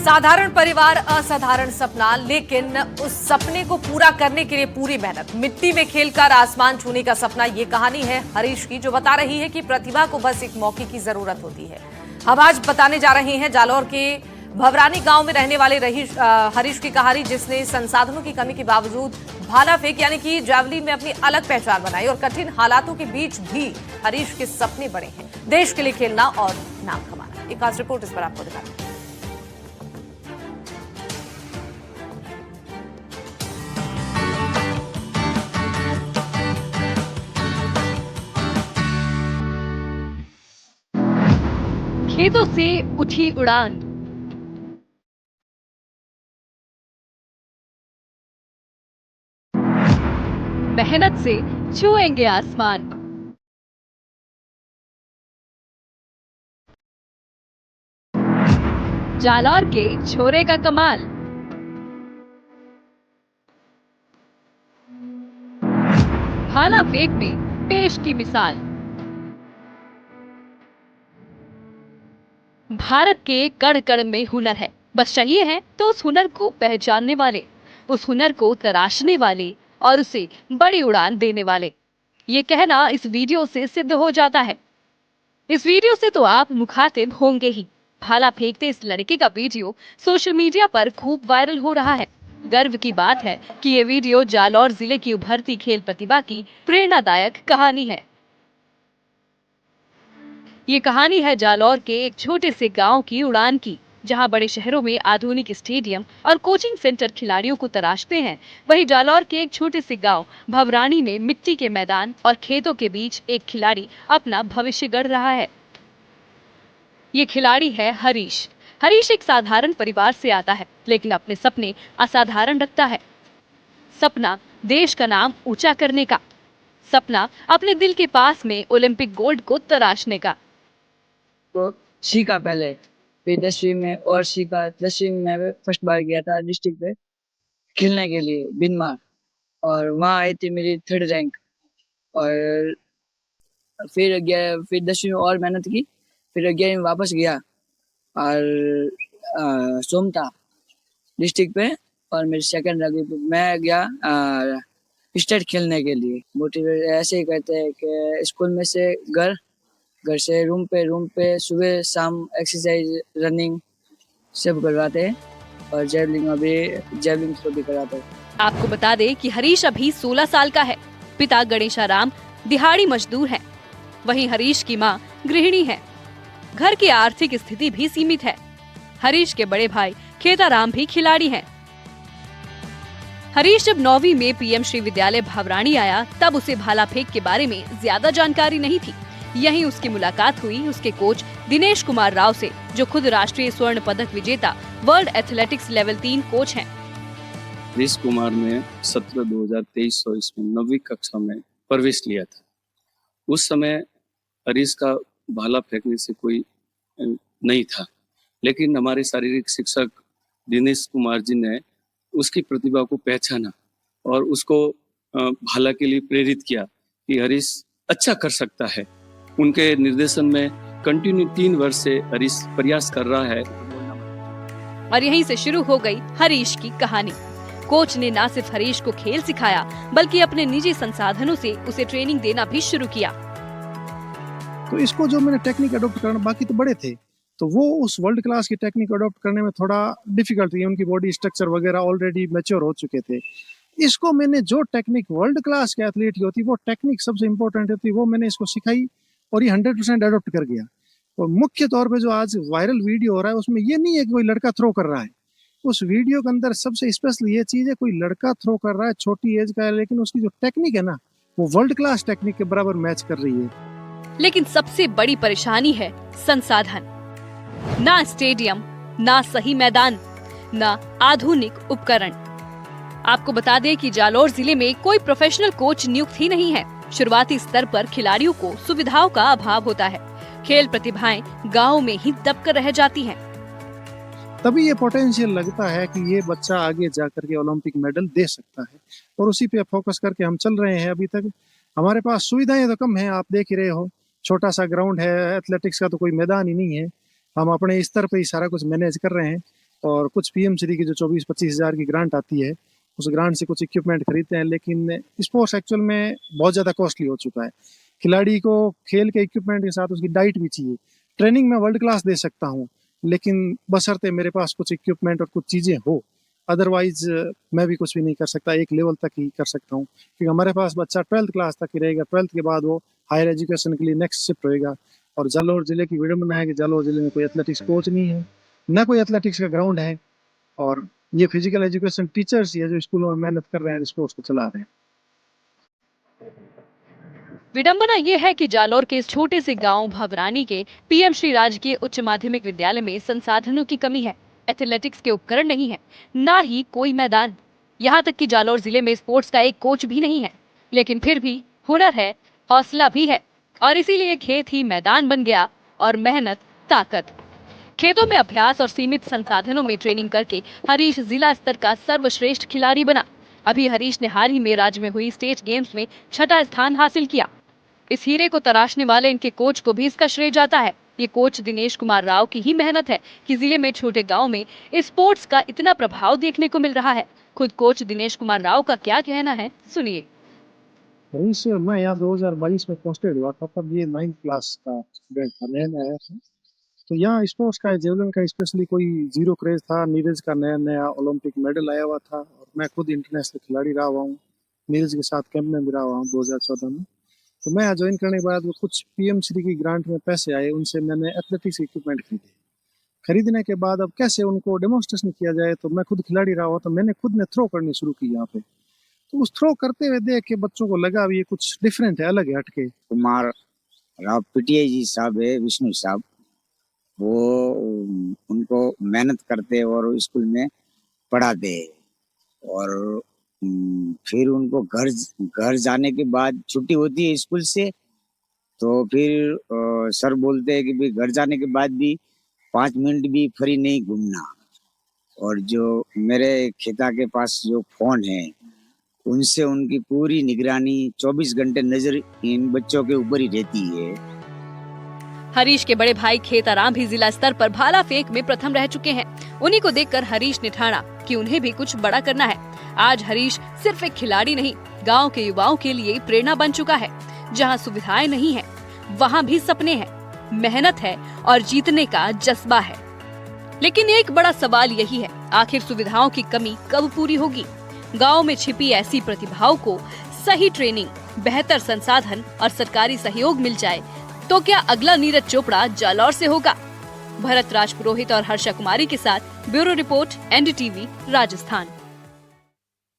साधारण परिवार, असाधारण सपना, लेकिन उस सपने को पूरा करने के लिए पूरी मेहनत। मिट्टी में खेलकर आसमान छूने का सपना, ये कहानी है हरीश की, जो बता रही है कि प्रतिभा को बस एक मौके की जरूरत होती है। हम आज बताने जा रहे हैं जालौर के भवरानी गांव में रहने वाले हरीश की कहानी, जिसने संसाधनों की कमी के बावजूद भाला फेंक यानी कि जैवलिन में अपनी अलग पहचान बनाई और कठिन हालातों के बीच भी हरीश के सपने बड़े हैं, देश के लिए खेलना और नाम कमाना। एक खास रिपोर्ट इस पर आपको दिखाते हैं। खेतों से उठी उड़ान, मेहनत से छुएंगे आसमान। जालौर के छोरे का कमाल, भाला फेंक में पेश की मिसाल। भारत के कण कण में हुनर है, बस चाहिए है तो उस हुनर को पहचानने वाले, उस हुनर को तराशने वाले और उसे बड़ी उड़ान देने वाले। ये कहना इस वीडियो से सिद्ध हो जाता है। इस वीडियो से तो आप मुखातिब होंगे ही। भाला फेंकते इस लड़के का वीडियो सोशल मीडिया पर खूब वायरल हो रहा है। गर्व की बात है कि ये वीडियो जालौर जिले की उभरती खेल प्रतिभा की प्रेरणादायक कहानी है। ये कहानी है जालौर के एक छोटे से गांव की उड़ान की, जहां बड़े शहरों में आधुनिक स्टेडियम और कोचिंग सेंटर खिलाड़ियों को तराशते हैं, वहीं जालौर के एक छोटे से गांव भवरानी में मिट्टी के मैदान और खेतों के बीच एक खिलाड़ी अपना भविष्य गढ़ रहा है। ये खिलाड़ी है हरीश। हरीश एक साधारण परिवार से आता है, लेकिन अपने सपने असाधारण रखता है। सपना देश का नाम ऊंचा करने का, सपना अपने दिल के पास में ओलंपिक गोल्ड को तराशने का। को सीखा पहले, फिर 10वीं में और सीखा। 10वीं में मैं फर्स्ट बार गया था डिस्ट्रिक्ट पे खेलने के लिए बिनमार, और वहाँ आई थी मेरी 3rd रैंक। और फिर 10वीं में और मेहनत की, फिर 11वीं में वापस गया और सोमता डिस्ट्रिक्ट पे, और मेरी 2nd रैंक पे मैं गया स्टेट खेलने के लिए। मोटिवेट ऐसे ही करते हैं कि स्कूल में से घर से रूम पे सुबह शाम एक्सरसाइज, रनिंग सब करवाते हैं, और जेवलिंग थ्रो भी कराते हैं। आपको बता दें कि हरीश अभी 16 साल का है। पिता गणेशाराम दिहाड़ी मजदूर हैं, वहीं हरीश की मां गृहिणी है। घर की आर्थिक स्थिति भी सीमित है। हरीश के बड़े भाई खेताराम भी खिलाड़ी हैं। हरीश जब 9वीं में पीएम श्री विद्यालय भवरानी आया, तब उसे भाला फेंक के बारे में ज्यादा जानकारी नहीं थी। यहीं उसकी मुलाकात हुई उसके कोच दिनेश कुमार राव से, जो खुद राष्ट्रीय स्वर्ण पदक विजेता वर्ल्ड एथलेटिक्स लेवल 3 कोच हैं। दिनेश कुमार ने 17/2023 ईस्वी में 9वीं कक्षा में प्रवेश लिया था। उस समय हरीश का भाला फेंकने से कोई नहीं था, लेकिन हमारे शारीरिक शिक्षक दिनेश कुमार जी ने उसकी प्रतिभा को पहचाना और उसको भाला के लिए प्रेरित किया कि हरीश अच्छा कर सकता है। उनके निर्देशन में कंटिन्यू 3 वर्ष से हरीश प्रयास कर रहा है। और यहीं से शुरू हो गई हरीश की कहानी। कोच ने न सिर्फ हरीश को खेल सिखाया, बल्कि अपने निजी संसाधनों से उसे ट्रेनिंग देना भी शुरू किया। तो इसको जो मैंने टेक्निक अडॉप्ट करना, बाकी तो बड़े थे, तो वो उस वर्ल्ड क्लास की टेक्निक अडॉप्ट करने में थोड़ा डिफिकल्ट थी। उनकी बॉडी स्ट्रक्चर वगैरह ऑलरेडी मैच्योर हो चुके थे। इसको मैंने जो टेक्निक वर्ल्ड क्लास के एथलीट की होती, वो टेक्निक सबसे इंपॉर्टेंट होती, वो मैंने इसको सिखाई और ये 100% अडॉप्ट कर गया। और मुख्य तौर पे जो आज वायरल वीडियो हो रहा है, उसमें ये नहीं है कि कोई लड़का थ्रो कर रहा है। उस वीडियो के अंदर सबसे स्पेशल ये चीज है, कोई लड़का थ्रो कर रहा है, छोटी एज का है, लेकिन उसकी जो टेक्निक है ना, वो वर्ल्ड क्लास टेक्निक के बराबर मैच कर रही है। लेकिन सबसे बड़ी परेशानी है संसाधन। ना स्टेडियम, ना सही मैदान, ना आधुनिक उपकरण। आपको बता दें कि जालौर जिले में कोई प्रोफेशनल कोच नियुक्त ही नहीं है। शुरुआती स्तर पर खिलाड़ियों को सुविधाओं का अभाव होता है। खेल प्रतिभाएं गाँव में ही दबकर रह जाती हैं। तभी ये पोटेंशियल लगता है कि ये बच्चा आगे जाकर के ओलंपिक मेडल दे सकता है, और उसी पे फोकस करके हम चल रहे हैं। अभी तक हमारे पास सुविधाएं तो कम है, आप देख ही रहे हो, छोटा सा ग्राउंड है, एथलेटिक्स का तो कोई मैदान ही नहीं है। हम अपने स्तर पे ही सारा कुछ मैनेज कर रहे हैं, और कुछ पीएमश्री की जो 24-25 हज़ार की ग्रांट आती है, उस ग्रांट से कुछ इक्विपमेंट खरीदते हैं। लेकिन स्पोर्ट्स एक्चुअल में बहुत ज़्यादा कॉस्टली हो चुका है। खिलाड़ी को खेल के इक्विपमेंट के साथ उसकी डाइट भी चाहिए। ट्रेनिंग में वर्ल्ड क्लास दे सकता हूँ, लेकिन बशर्ते मेरे पास कुछ इक्विपमेंट और कुछ चीज़ें हो, अदरवाइज मैं भी कुछ भी नहीं कर सकता। एक लेवल तक ही कर सकता हूँ, क्योंकि हमारे पास बच्चा 12th क्लास तक ही रहेगा। 12th के बाद वो हायर एजुकेशन के लिए नेक्स्ट शिफ्ट होएगा। और जालौर जिले की विडम्बना है कि जालौर जिले में कोई एथलेटिक्स कोच नहीं है, न कोई एथलेटिक्स का ग्राउंड है, और ये फिजिकल एजुकेशन टीचर्स ही है जो स्कूलों में मेहनत कर रहे हैं, स्पोर्ट्स को चला रहे हैं। विडंबना ये है कि जालौर के इस छोटे से गांव भवरानी के पीएम श्री राजकीय उच्च माध्यमिक विद्यालय में संसाधनों की कमी है। एथलेटिक्स के उपकरण नहीं है, ना ही कोई मैदान। यहाँ तक कि जालौर जिले में स्पोर्ट्स का एक कोच भी नहीं है। लेकिन फिर भी हुनर है, हौसला भी है, और इसीलिए खेत ही मैदान बन गया और मेहनत ताकत। खेतों में अभ्यास और सीमित संसाधनों में ट्रेनिंग करके हरीश जिला स्तर का सर्वश्रेष्ठ खिलाड़ी बना। अभी हरीश ने हाल ही में राज्य में हुई स्टेट गेम्स में 6ठा स्थान हासिल किया। इस हीरे को तराशने वाले इनके कोच को भी इसका श्रेय जाता है। ये कोच दिनेश कुमार राव की ही मेहनत है कि जिले में छोटे गांव में स्पोर्ट्स का इतना प्रभाव देखने को मिल रहा है। खुद कोच दिनेश कुमार राव का क्या कहना है, सुनिए। हरीश, मैं यहाँ 2022 में पोस्टेड हुआ था, तब ये 9th क्लास का स्टूडेंट था, नया नया था। तो यहाँ स्पोर्ट्स का, जेवलिन का स्पेशली कोई जीरो क्रेज था। नीरज का नया नया ओलंपिक मेडल आया हुआ था, और मैं खुद इंटरनेशनल खिलाड़ी रहा हुआ हूँ। नीरज के साथ कैंप में भी रहा हुआ हूँ 2014 में। तो मैं यहाँ ज्वाइन करने के बाद वो कुछ पीएमश्री की ग्रांट में पैसे आए, उनसे मैंने एथलेटिक्स इक्विपमेंट खरीदे। खरीदने के बाद अब कैसे उनको डेमोन्स्ट्रेशन किया जाए, तो मैं खुद खिलाड़ी रहा हुआ, तो मैंने खुद ने थ्रो करनी शुरू की यहाँ पे। तो उस थ्रो करते हुए देख के बच्चों को लगा अब ये कुछ डिफरेंट है, अलग है, हटके। कुमार राव पीटीआई जी साहब है, विष्णु साहब, वो उनको मेहनत करते और स्कूल में पढ़ाते, और फिर उनको घर जाने के बाद छुट्टी होती है स्कूल से, तो फिर सर बोलते हैं कि भाई घर जाने के बाद भी 5 मिनट भी फ्री नहीं घूमना। और जो मेरे खेता के पास जो फोन है, उनसे उनकी पूरी निगरानी 24 घंटे नजर इन बच्चों के ऊपर ही रहती है। हरीश के बड़े भाई खेताराम भी जिला स्तर पर भाला फेंक में प्रथम रह चुके हैं। उन्हीं को देखकर हरीश ने ठाना कि उन्हें भी कुछ बड़ा करना है। आज हरीश सिर्फ एक खिलाड़ी नहीं, गांव के युवाओं के लिए प्रेरणा बन चुका है। जहां सुविधाएं नहीं है, वहां भी सपने हैं, मेहनत है और जीतने का जज्बा है। लेकिन एक बड़ा सवाल यही है, आखिर सुविधाओं की कमी कब पूरी होगी? गांव में छिपी ऐसी प्रतिभाओं को सही ट्रेनिंग, बेहतर संसाधन और सरकारी सहयोग मिल जाए तो क्या अगला नीरज चोपड़ा जालौर से होगा? भरत राज पुरोहित और हर्षा कुमारी के साथ ब्यूरो रिपोर्ट, एनडीटीवी, राजस्थान।